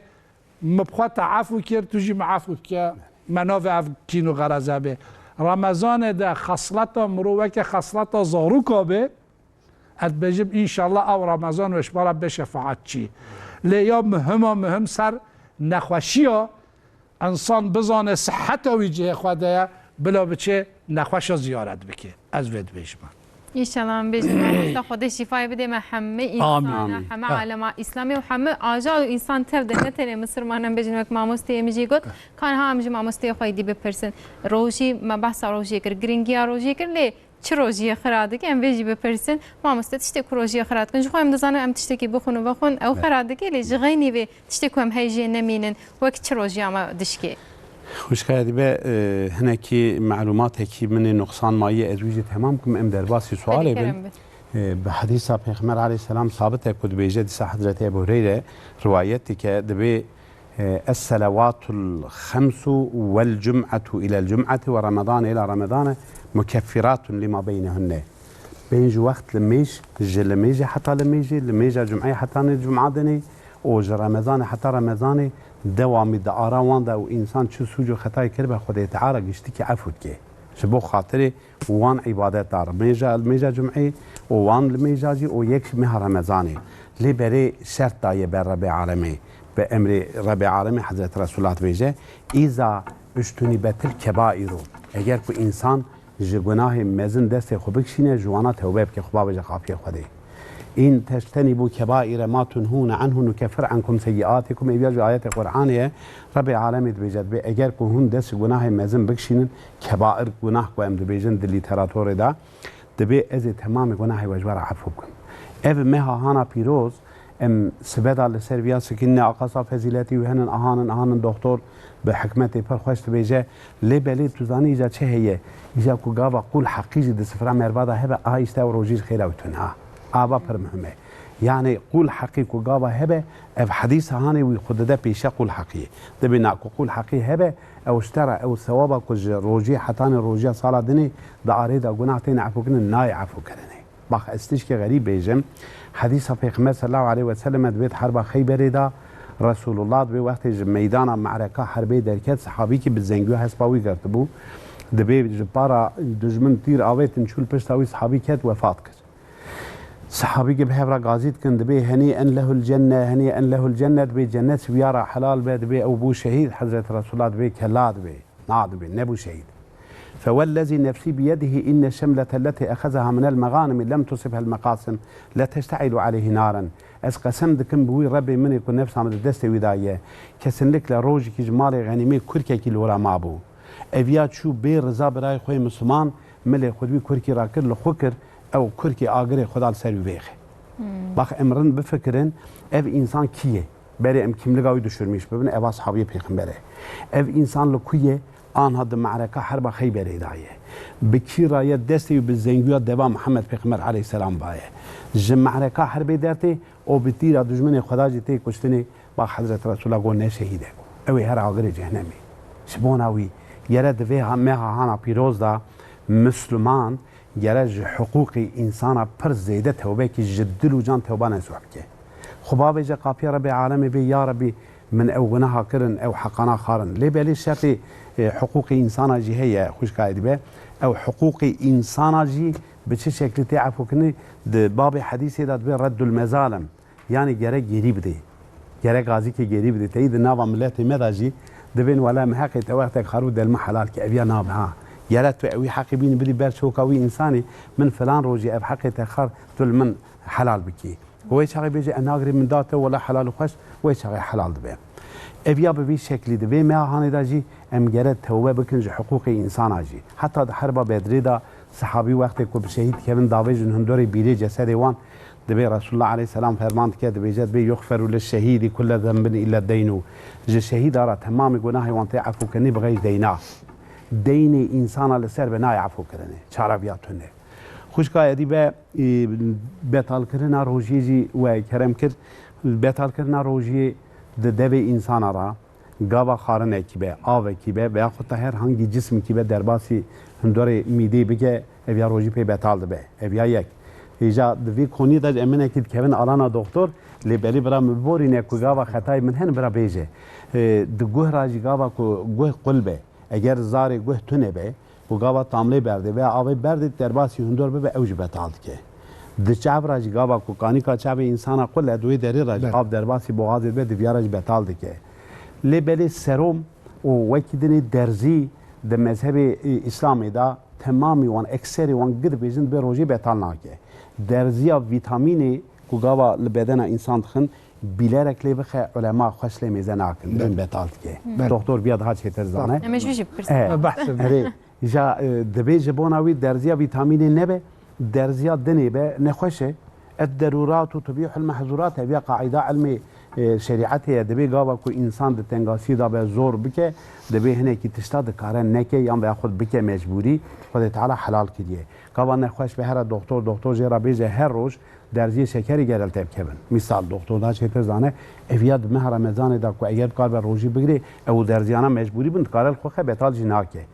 مبخوات عفو کرد توجی معفو که مناف اف کینو غرضه به رمضان ده خصلت مرو وک خصلت زاروکا به اد بجم انشالله او رمضان وش برا به شفاعت چی لیا مهم سر نخوشی ها انسان بزانه صحت و ویجه خواده بلا بچه نخوش زیارت بکه از ود بشما ایشالله بجم خدا شفای بده ما همه انسان همه علما اسلامی و همه آجا و انسان تر ده نتره مسلمانان بجم که ماموستی میجی گفت کان ها همج ماموستی خواهی بپرسن روزی ما بحث روزی کر گرینگی روزی کر لی چه روزی خراده که ام بیجی بپرسن ماموستی تشتی که روزی خراد کن جو ام دزانه ام تشتی که بخون و بخون او خراده که لی جغینی به تشتی که ام هیجی نمینن وقت چه روزی اما دشکی خوش کردی به هنکی معلومات کی من نقصان مایه ازویج تمام کم ام در باسی سوالی بن به حدیث پیغمبر علیه السلام ثابت کد بیجه دیس حضرت ابو هریره روایتی که دبی الصلوات الخمس والجمعة إلى الجمعة ورمضان إلى رمضان مكفرات لما بينهن بينج وقت لميجي حتى لميجي جمعة حتى الجمعة دني وج رمضان حتى رمضان دوامي دعارا وان دا وإنسان شو سوجو خطاي كربه خده تعالى قشتكي عفوت كي شبو خاطري وان عبادات دار ميجا جمعة وان لميجاجي ويك مها رمضاني لي بري شرط دايه بر رب العالمين بأمر رب العالمين حضرت رسول الله بيجه إذا اجتنبت الكبائر اگر کو انسان جگناه مزن دست خو بکشینه جوانا توبه که خدا بجه خافیه خوده این تجتنبوا كبائر ما تنهون عنه نكفر عنكم سيئاتكم ایبیاج آیت قرآنیه رب العالمین بیجد به اگر کو هون دست گناه مزن بکشینن کبائر گناه کو ام بیجن د لیتراتور دا دبی از تمام گناه وجبر عفو کن اف مها هانا پیروز ام سبدا لسربيا سكن اقصى فزيلاتي وهن اهان دكتور بحكمتي فرخوش بيجه لبلي تزاني جا چه هي اجا کو غاوا قول حقيقي د سفرا مربادا هبه ايستا وروجير خير اوتنها ابا پر مهمه يعني قول حقيقي غاوا هبه اف حديث هاني وي خود ده بيشه قول حقيقي ده بنا قول حقيقي هبه او اشترى او ثوابا کو روجي حتان روجي صالا دني داري دا گناهتين عفو كن ناي عفو كرني باخ استش که غریب بیجم حدیث پیغمبر صلی الله علیه و سلم دوید حرب خیبر دا رسول الله دوی وقت میدان معرکه حربی درکت صحابی که بزنگو حسابی کرد بو دوی جبارا دشمن تیر آویتن شول پشتاوی صحابی کت وفات کرد صحابی که به هفرا غازید کن دوی هنی ان له الجنه دوی جنت بیارا حلال به دوی او بو شهید حضرت رسول الله دوی کلا دوی نا دوی نبو شهید فوالذي نفسي بيده إن الشملة التي أخذها من المغانم لم تصبها المقاسم لا تشتعل عليه نارا از قسم دكم بوي ربي من يكون نفس عمد الدست وداية كسن لك لروجي كي جمالي غنيمي كركي كي لورا مابو افيات شو بير رضا براي خوي مسلمان ملي خدوي كركي راكر لخوكر او كركي آگري خدا لسر بيخي باخ امرن بفكرن اف انسان كيه بري ام كيملغاوي دشورميش ببن اف اصحابي پیغمبره اف انسان لكويه آن هاد معرکه حرب خیبر دایه بکی رایت دستی بالزنگویا دوا محمد پیغمبر علیه السلام بایه جم معرکه حرب درته او بتیر دشمن خدا جته کشتنی با حضرت رسول الله گونه شهیده اوی هر آگر جهنمی شبوناوی یره دوی همه هانا پیروز دا مسلمان یره حقوق انسان پر زیده توبه کی جدل و جان توبه نسوح که خباب جا قافیه رب عالم بی یا ربی من او گناها کرن او حقنا خارن ليه بالي شرطي حقوق انسان جي هي خوش قاعد به او حقوق انسان جي بچه شكل تعرفوا كني باب حديثي ده رد المظالم يعني جرى قريب دي جرى غازي كي قريب دي تيد ناوا ملت مداجي دبن ولا محق توقتك خرود المحلال كابيا نابها جرى تو اوي حق بين بلي برشوكاوي انساني من فلان روجي اب حق تاخر تل من حلال بكي هو شغي بيجي اناغري من داته ولا حلال وخش و شغي حلال دبه ابيا ببي شكل دبه ما هاني داجي ام جرى توبه بكنج حقوق انسان اجي حتى حرب بدر دا صحابي وقت کو بشهيد كبن داويج هندوري بيري جسد وان دبي رسول الله عليه السلام فرمانت كده بيجد بي يغفر للشهيد كل ذنب الا دينه جه شهيد را تمام گناه وان تعفو کني بغير دينا دين انسان لسر بنا يعفو كرنه چارا بياتونه خوش قاعدي به بتال کرنا روجي و کرم كر بتال کرنا روجي د دوی انسان را گاوا خارن کیبه آو کیبه و خود هر هنگی جسم کیبه در باسی هندور میدی بگه اویا روجی پی بتال ده به اویا یک ایجا دوی کنی داج امنه کید کهون آلانا دکتر لیبلی برا مبوری نکوگاوا خطای من هن برا بیجه دگوه راجی گاوا کو گوه قلبه اگر زار گوه تونه به و گاوا تاملی برده و آوی برده درباسی هندور به اوج بتالد که دچاب راجی گاوا کو کانی کا چاب انسان قل دوی دری راجی آب درباسی بوغاز به دیویاراج بتالد که لیبلی سروم و وکیدنی درزی د مذهب اسلامی دا تمامی وان اکثری وان گد بیزن به روزی بتال ناکه درزیا ویتامینی کو گاوا لبدن انسان خن بیلرک لی بخ علما خوش لی میزن اکن بن بتال که دکتر بیاد ها چتر زانه امش ویژه پرسید بحث جا دبی جبوناوی درزیا ویتامینی نبه درزیا دنی به نخوشه الضرورات تبيح المحظورات هي قاعده علمي شریعت دبی گاوا کو انسان د تنگاسی دا به زور بکه دبی هنه کی تشتاد کارن نکه یا به خود بکه مجبوری خود تعالی حلال کیه گاوا نخوش به هر دکتر جرا بیزه هر روز درزی شکری گرل تب کبن مثال دکتر دا چه زانه اویاد مه رمضان دا کو اگر کار به روزی بگیری او درزیانا مجبوری بند کارل خوخه بتال جناکه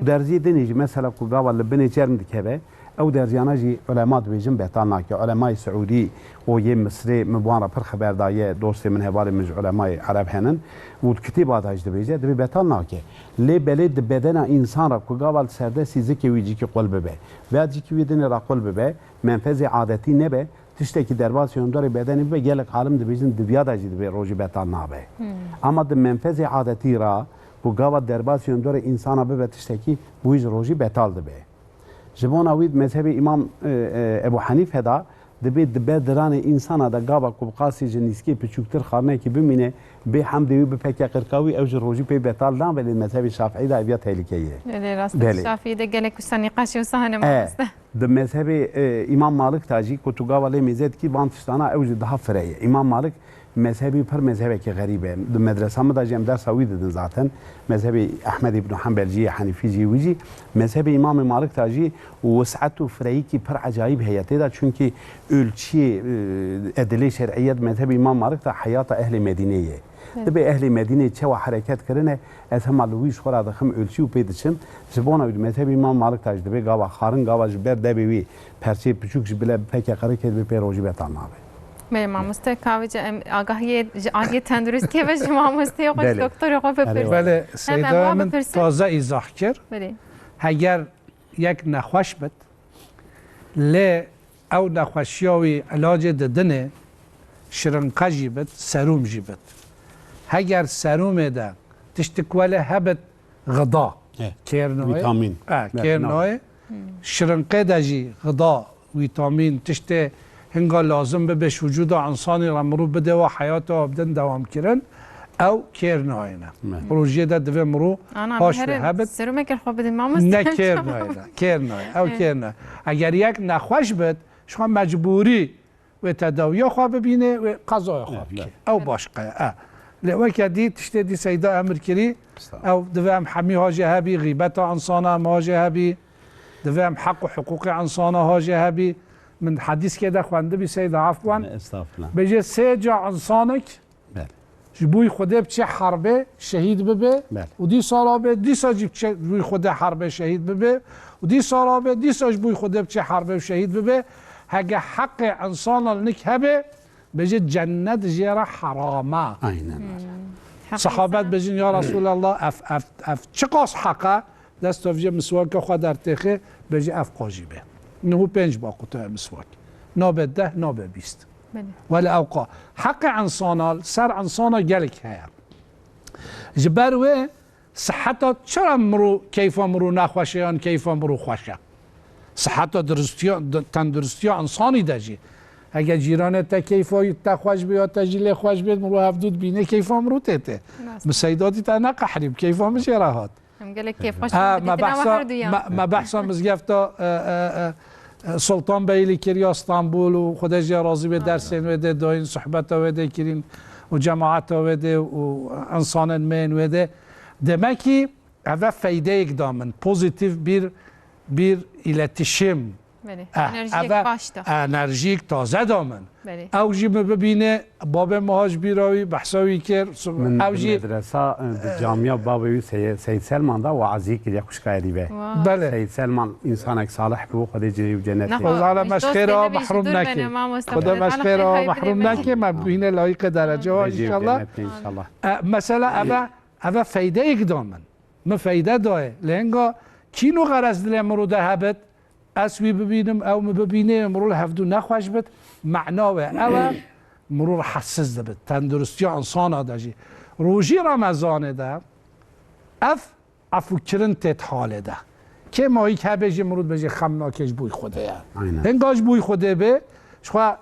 درزی دنیج مثلا کو گاوا لبنی چرم دکبه او درزیانا جی علماء بیجن بهتان ناکه علماء سعودی و یه مصری مبوانا پر خبردایه دوست من هوال من علماء عرب هنن و کتیب آداج دبیجه دبی بهتان ناکه لی بلید بدن انسان را که گاوال سرده سیزی که ویجی که قلب به و جی که ویدن را قلب به منفذ عادتی نبه تشته که درباس یوندار بدن به گلک عالم دبیجن دبیاد اجی دبی روزی بهتان نابه اما د منفذ عادتی را که گاوال درباس یوندار انسان به تشته که ویج روزی بهتال دبه جبونا وید مذهب امام ابو حنیفه دا دبید بدران انسان دا گاوا کو قاسی جنیسکی پچوکتر خارنه کی بمینه به حمدی به پک قرقاوی او روزی په بتال دام ولی مذهب شافعی دا بیا تهلیکیه راست شافعی د گله کو سنقاش و سهنه ماسته د مذهب امام مالک تاجی کو تو گاوا له میزد کی بانتشتانا او daha فرایه امام مالک مذهبی پر مذهبی که غریبه د مدرسه مدا جم در سوی ددن ذاتن مذهب احمد ابن حنبل جی حنفی جی وجی مذهب امام مالک تاجی وسعت و فرایی کی پر عجایب هیته دا چونکی ölçü ادله شرعیت مذهب امام مالک تا حیات اهل مدینه به اهل مدینه چه و حرکت کرنه از هم لویش خورا دخم ölçü و پیدچن زبونه مذهب امام مالک تاج به گاوا خارن گاوا جبر دبی پرچه پچوک بلا پک حرکت به پیروجی بتانابه بله ماموسته کاوج آگاهی تندرست که بشه ماموسته خوش دکتر خوب بپرسید بله سیدا من تازه ایزاح کرد بله اگر یک نخوش بد لی او نخوشیاوی علاج ددنه شرنقه جی بد سروم جی بد اگر سروم ده تشتکوله هبت غذا کرنوی ویتامین کرنوی شرنقه ده جی غذا ویتامین تشته هنگا لازم بهش وجود انسانی را مرو بده و حیات و بدن دوام کرن او کیر ناینه پروژه ده دوی مرو هاش به هبت سرومه که خواب بدین ماموست نه کیر ناینه کیر ناینه او کیر ناینه اگر یک نخوش بد شما مجبوری و تداوی خواب ببینه و قضای خواب که او باشقه لو کدی تشته دی سیدا امر کری او دوی هم حمی ها جهبی غیبت انسانه هم ها جهبی دوی هم حق و حقوق انسانه ها جهبی من حدیث که ده خوانده بی سید عفوان بجه سه جا انسانک جبوی خوده بچه حربه شهید ببه و دی سالابه دی سا جبوی خوده حربه شهید ببه و دی سالابه دی سا جبوی خوده بچه حربه شهید ببه هگه حق انسان النک هبه بجه جنت جیره حرامه صحابت بجین یا رسول الله اف چه قاس حقه دست افجه مسواک خود در تخه بجه اف قاجیبه نه 5 باقوته مسواک نابه 10 نابه 20 ولی اوقا حق انسانال سر انسانا گلک هیا جبروه صحتا چرا مرو کیف مرو نخوشه یا کیف مرو خوشه صحتا تندرستی انسانی دجی اگه جیرانه تا کیفای تا خوش بیاد تا جیله خوش بیاد مرو هفدود بینه کیف مرو تته مسیداتی تا نقحریم کیف میشه راحت ما بحثا مزگفتا سلطان بیلی کری استانبول و خودش راضی به درسین وده داین صحبت وده کرین و جماعت وده و انسان من وده دمکی اوه فایده اقدامن پوزیتیو bir iletişim انرژیک تازه دامن بله. او جی ببینه باب مهاج بیراوی بحثاوی کرد او جی مدرسه جامعه بابوی سید سلمان دا و عزیز که خوش کاری به بله سید سلمان انسان صالح به خود جری و جنت خدا مشخیرا محروم نکه خدا مشخیرا محروم نکه ما ببینه لایق درجه ها انشالله مثلا اوه فایده اقدامن ما فایده داره لنگا کینو غرض دل امرو ده هبت اسوی ببینم او ببینه امرو هفدو نخوش بد معناوه او مرور حساس ده تندرستی انسان آداجی روزی رمضان ده افکرن تت حاله ده که مایی که بجی مرود بجی خمناکش بوی خوده یا هنگاش بوی خوده به شخوا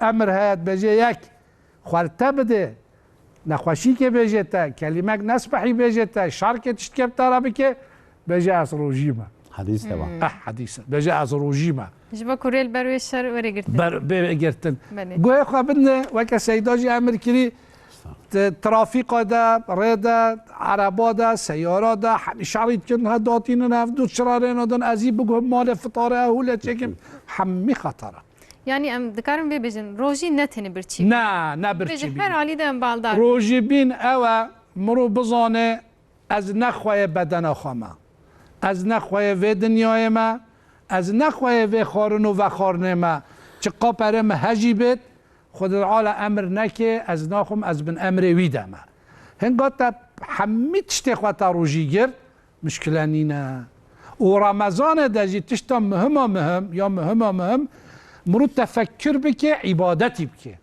امر هید بجی یک خورته بده نخوشی که بجی تا کلمه نسبحی بجی تا شرکت تشتکب تارا که بجی از روژیمه حدیث با حدیث بجی از روژیمه جبا کوریل بروی شر وری گرتن گوه خواه بدنه وکا سیداجی امر کری ترافیق ده رده عربا ده سیارا ده همیشه رید کن داتین نفدو شرارین دن ازی بگو مال فطاره اهوله چکم همی خطره یعنی ام دکارم ببیجن روژی نتنی برچی نه برچی بین هر حالی ده بالدار روژی بین او مرو بزانه از نخواه بدن خامه از نخواه و دنیای ما از نخواه و خارن و خارن ما چه قاپره مهجی بید خود العاله امر نکه از ناخم از بن امر ویده ما هنگاه همی تشتی خواه تا روژی گرد مشکله نینه و رمضان دجی تشتا مهم یا مهم مرو تفکر بکه عبادتی بکه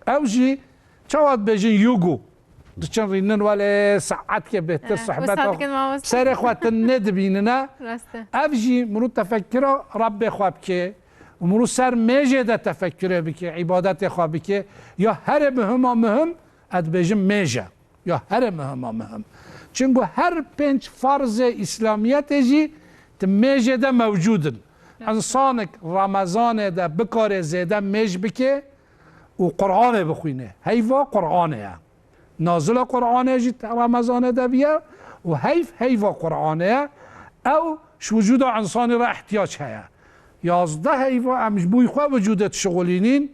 او جی چواد بجن یوگو دوچن رینن ولی ساعت که بهتر صحبت سر خواتن ندبینه او جی مرو تفکر رب خواب که و مرو سر میجه ده تفکر بکه عبادت خواب بکه یا هر مهم اد بجن میجه یا هر مهم چونگو هر 5 فرض اسلامیت جی میجه ده موجودن انسانك رمضان ده بكار زيده مش بكي وقرآن بخوينه هيفا قرآنه نازل قرآنه جيت رمضان ده بيا وهيفا قرآنه او شو وجود انسان را احتياج هيا 11 هيفا امش بوي خوا وجودت شغلينين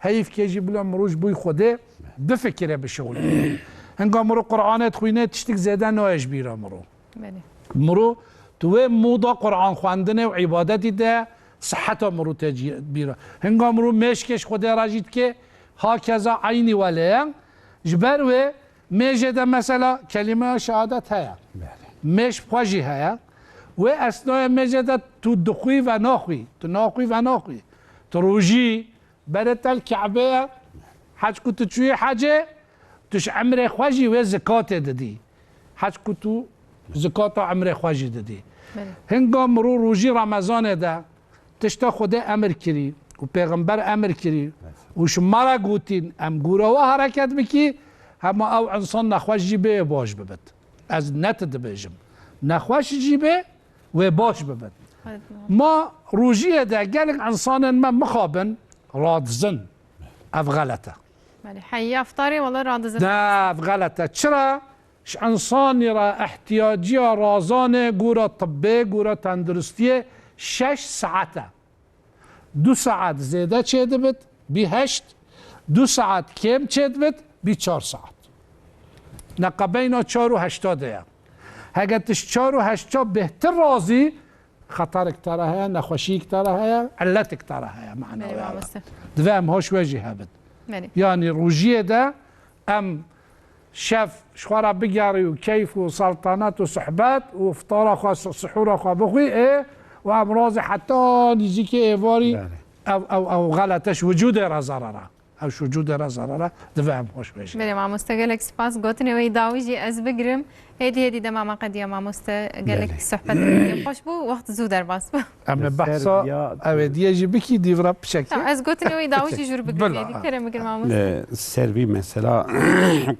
هيف كيجي بلا مروج بوي خوده بفكره بشغلين هنگام مرو قرآن تخوينه تشتك زيده نوش بيرا مرو تو موضوع قرآن خواندنه و عبادتی ده صحت مرو تجی بیره هنگام مرو مشکش خدا راجید که ها کذا عینی ولیه جبر و میجه ده مثلا کلمه شهادت هیا مش پاجی هیا و اثناء میجه ده تو دخوی و ناخوی تو روجی برت الکعبه حج کتو چوی حجه توش عمر خواجی و زکات دادی حج کتو زکات عمر خواجی دادی هنگام مرو روژی رمضان ده تشتا خوده امر کری و پیغمبر امر کری و شما را گوتین ام گوره و حرکت بکی اما او انسان نخواش جیبه باش ببد از نت دبیجم نخواش جیبه و باش ببد ما روژی ده گلک انسان ما مخابن رادزن اف غلطه حی افطاری ولی رادزن نه اف غلطه چرا؟ انسانی را احتیاجی رازانه گورا طبه گورا تندرستیه 6 ساعته 2 ساعت زیده چه دبت بی 8 2 ساعت کم چه دبت بی 4 ساعت نقبینا 4 و 80 یا هگتش 4 و 80 بهتر رازی خطر اکتره هیا نخوشی اکتره هیا علت اکتره هیا معنی دوام هاش وجه هبت یعنی روژیه ده ام شاف شوارع بقاري وكيف وسلطنات وصحبات وفطار اخو سحور اخو بخوي ايه وامراض حتى نجيك ايفاري او غلطش وجود رزرره او وجود رزرره دفهم خوش بشه بله ما مستقلك سپاس گوتنی وی داویجی از بگرم هدی دما ما قدیا ما مستقلك صحبت خوش بو وقت زودر باس ام بحثا اودیه جی بکی دیورا بشکل از گوتنی وی داویجی جور بگرم هدی کرم بگرم ما مست سروی مثلا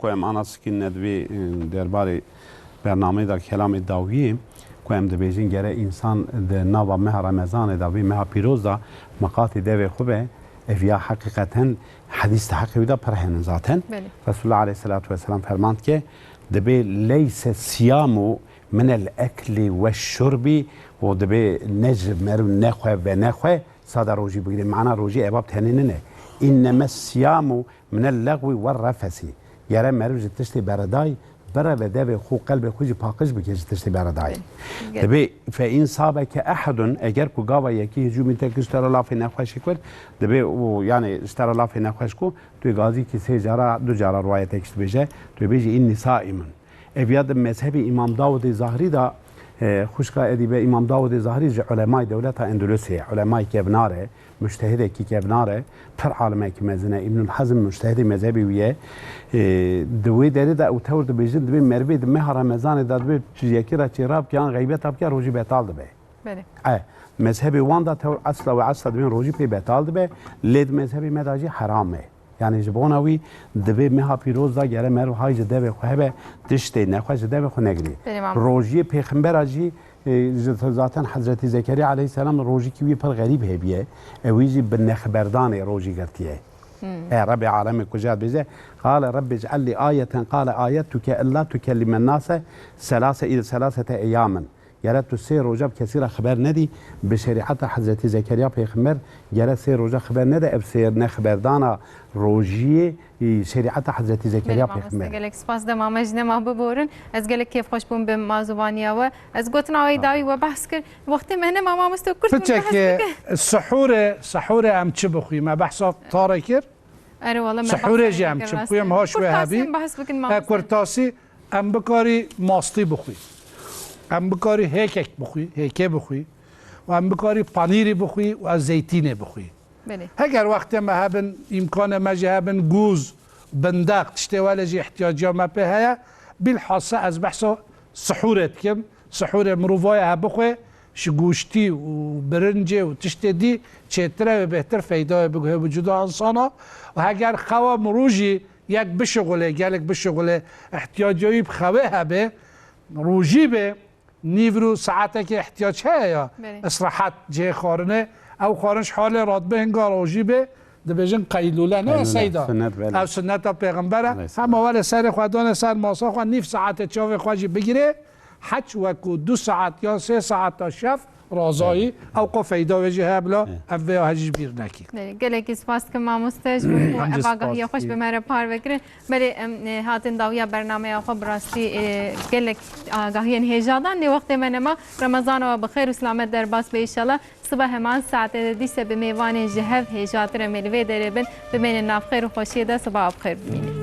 کوم اناسکین ندوی درباره برنامه دا کلام داویی کوم دبیجین گره انسان د نوا مه رمضان داوی مه پیروز دا مقاط دوی خوبه افیا حقیقتا حدیث تحقیقی دا پرهن ذاتن رسول الله علیه الصلاة والسلام فرماند که دبی لیس سیامو من الأكل والشرب ودبي نجب مرو نخوة بنخوة صادر روجي بقول معنا روجي أباب تهنيننا إنما الصيام من اللغو والرفث يرى مرو جتشتي برداي برا بدأ خو قلب خوجي باقش بكيش تشتي برداي دبي فإن صابك أحد أجر كجاوا يكي هجوم أنت كشترى الله في نخوش كور دبي يعني اشترى الله في نخوش كو تو غازي كي جارا دو جارا رواية تكشت بيجي تو بيجي إني صائم ابياد مذهب امام داود ظاهری دا خوشکا ادیبه امام داود ظاهری علماء دولت اندلسیه علماء کبناره مجتهد کی کبناره پر عالمه کی مزنه ابن الحزم مجتهد مذهبی ویه دوی داره دا اوتور دو بیجن دوی مربی د مه رمضان دا دوی یکی را چراب کیان غیبت اب کی روزی بیتال دبه بله مذهب وان دا تو اصل و اصل دوی روزی پی بیتال دبه لید مذهبی مداجی حرامه يعني جبوناوي دبي مها پیروز دا گره مرو های جده به خواه دشته نخواه جده به خو نگری روژی پیغمبر آجی ذاتن حضرت زکریا علیه السلام روژی کی وی پر غریب ہے بیه اویجی بالنخبردان روژی گرتیه رب عالم کجا بيزه قال رب اجعل لي آية قال آيتك ألا تكلم الناس ثلاثة أياما گره تو سه روزه کسی را خبر ندی به شریعت حضرت زکریا پیغمبر گره سه روزه خبر نده اب سه نخبردانا روزی شریعت حضرت زکریا پیغمبر گلک سپاس دم آمجنه ما ببورن از گلک کیف خوش بون به مازوانیا و از گوتن آوی داوی و بحث کر وقتی مهنه ما مستو کرد فتشك سحور ام چه بخوی ما بحث طاره کر اره والله سحور جی ام چه بخوی ام هاش و هبی کرتاسی ام بکاری ماستی بخوی ام بکاری هیکک بخوی هیکه بخوی و ام بکاری پنیری بخوی و از زیتینه بخوی اگر وقتی ما هبن امکان ما هبن گوز بندق تشتوال جی احتیاجی ما به هیا بالحاصل از بحث سحورت کم سحور مروفای هبخوی شگوشتی و برنجه و تشتدی چهتره و بهتر فایده بگه وجود انسانا و اگر خوا مروجی یک بشغله گلک بشغله احتیاجی بخواه هبه روجی به نیورو ساعته که احتیاج هست استراحت جه خارنه او خارنش حال راد به هنگار روجی به دبیجن قیلوله نه سیدا او سنت پیغمبره هم اول سر خودان سر ماسا خود نیف ساعت چاو خواجی بگیره حج وکو 2 ساعت یا 3 ساعت تا شف رازایی او قفیدا وجه هبلا اوه هجیش بیر نکی گلکی سپاس که ما مستش و آگاهی خوش به مره پار بکرین بلی هاتن داویا برنامه آخو براستی گلک آگاهی انهیجادان دی وقت من ما رمضان و بخیر و سلامت در باس به ایشالله صبح همان ساعت دیسه به میوان جهف هیجات رمیلوی داره بین بمین ناف خیر و خوشی ده صبح بخیر بینید